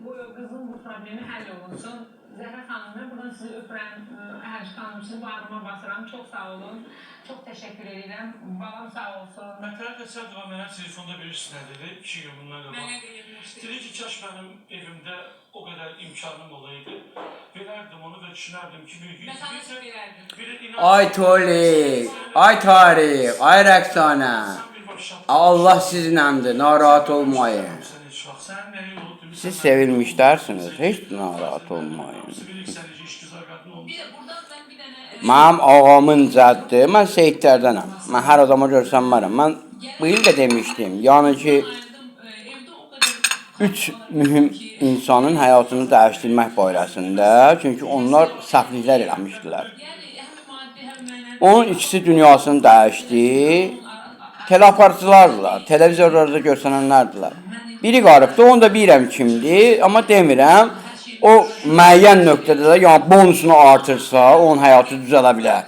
bu qızın bu problemi həll olunsun. Zəhra xanım, mən buradan sizi öpürəm. Əhəş xanım, sizi bağrıma basıram. Çox sağ olun. Çox təşəkkür edirəm. Balam sağ olsun. Mətləb Əsədova mənə telefonda bilirsiniz nə dedi? 2 gün bundan qabaq. Mənə deyilmişdi. Dedi ki, kaş mənim evimdə o qədər imkanım olaydı. Verərdim onu və düşünərdim ki, bir gün... Məsələn, verərdim. Ay Tolik, ay Tarık, ay Rəqsanə. Allah sizinlədir, narahat olmayın. Siz sevilmişlərsiniz, heç narahat olmayın. Mənim ağamın zəddir, mən Seyidlərdənəm. Mən hər adama görsəm varım. Mən bu il də demişdim, yəni ki, 3 mühüm insanın həyatını dəyişdirmək barəsində, çünki onlar səhvliklər eləmişdilər. Onun ikisi dünyasını dəyişdi, teleaparçılardılar, televizorlarda görsənənlərdirlər. Biri qarıbdır, onu da bilirəm kimdir, amma demirəm. O müəyyən nöqtədə də yəni bonusunu artırsa, onun həyatı düzələ bilər.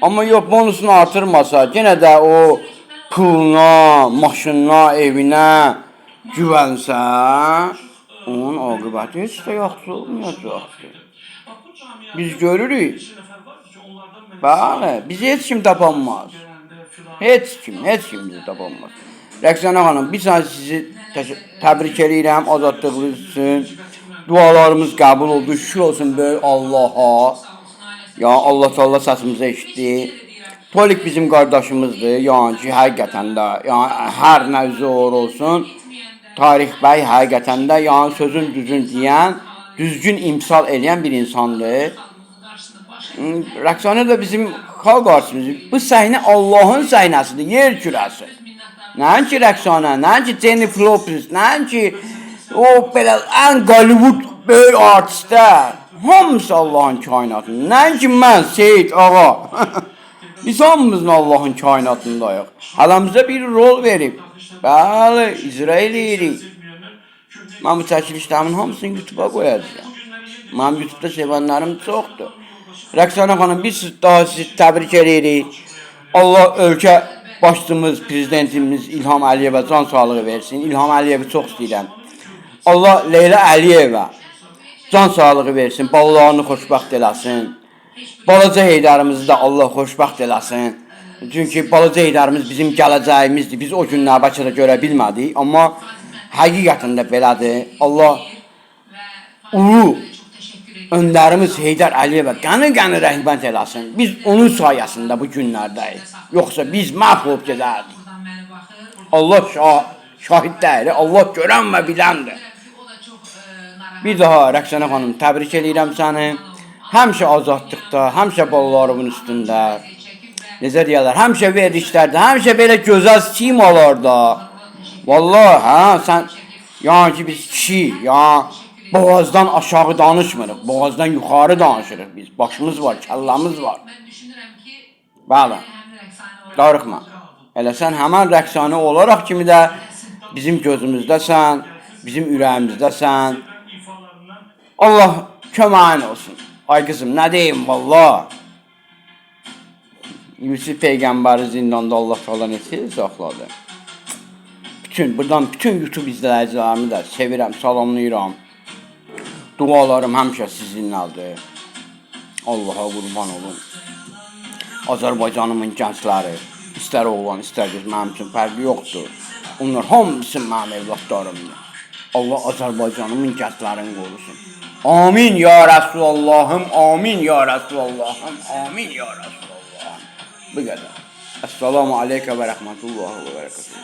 Amma yox, bonusunu artırmasa, yenə də o puluna, maşınına, evinə güvənsə, onun aqibəti heç də yaxşı olmayacaqdır. Biz görürük. Bəli, bizi heç kim tapanmaz. Heç kim bizi tapanmaz. Rəqsanə xanım, bir saniyə sizi təbrik edirəm, azadlığınız üçün. Dualarımız qəbul oldu, şükür olsun böyük Allaha. Ya Allah Teala səsimizi eşitdi. Tolik bizim qardaşımızdır, yəni ki, həqiqətən də, yəni hər nə zor olsun. Tarix bəy həqiqətən də, yəni sözün düzün deyən, düzgün imsal edən bir insandır. Rəqsanə də bizim xalq artistimiz. Bu səhnə Allahın səhnəsidir, yer kürəsi. Nəinki Rəqsanə, nəinki Jennifer Lopez, nəinki o belə ən Hollywood böyük artistlər. Hamısı Allahın kainatında. Nəinki mən, Seyid ağa. Biz hamımızın Allahın kainatındayıq. Hələmizə bir rol verib. Bəli, icra eləyirik. Mən bu çəkilişlərimin hamısını YouTube'a qoyacağım. Mənim YouTube'da sevənlərim çoxdur. Rəqsanə xanım, biz daha sizi təbrik edirik. Allah ölkə başçımız, prezidentimiz İlham Əliyevə can sağlığı versin. İlham Əliyevi çox istəyirəm. Allah Leyla Əliyevə can sağlığı versin, balalarını xoşbəxt eləsin. Balaca Heydərimizi də Allah xoşbəxt eləsin. Çünki balaca Heydərimiz bizim gələcəyimizdir. Biz o günlər Bakıda görə bilmədik, amma həqiqətən də belədir. Allah ulu öndərimiz Heydər Əliyevə qəni rəhmət eləsin. Biz onun sayəsində bu günlərdəyik. Yoxsa biz məhv olub gedərdik. Allah şahid deyil, Allah görən və biləndir. Bir daha Rəqsanə xanım, təbrik edirəm səni. Həmişə azadlıqda, həmişə balalarımın üstündə. Necə deyərlər, həmişə verilişlərdə, həmişə belə gözəl simalarda. Vallahi, hə, sən, yəni ki, biz kişi, yəni, boğazdan aşağı danışmırıq, boğazdan yuxarı danışırıq biz. Başımız var, kəlləmiz var. Bəli, darıxma. Elə sən həmən Rəqsanə olaraq kimi də bizim gözümüzdəsən, bizim ürəyimizdəsən. Allah köməyin olsun. Ay qızım, nə deyim, valla. Yusuf Peyğəmbəri zindanda Allah Teala neçə saxladı. Buradan bütün YouTube izləyicilərimi də sevirəm, salamlayıram. Dualarım həmişə sizinlədir. Allaha qurban olun. Azərbaycanımın gəncləri, istər oğlan, istər qız, mənim üçün fərqi yoxdur. Onlar hamısı mənim evlatlarımdır. Allah Azərbaycanımın gənclərini qorusun. Amin ya Rəsulallahım, amin ya Rəsulallahım, amin ya Rəsulallahım. Bu qədər. Əssalamu aleykə və rəhmətullahi və bərəkətuhu.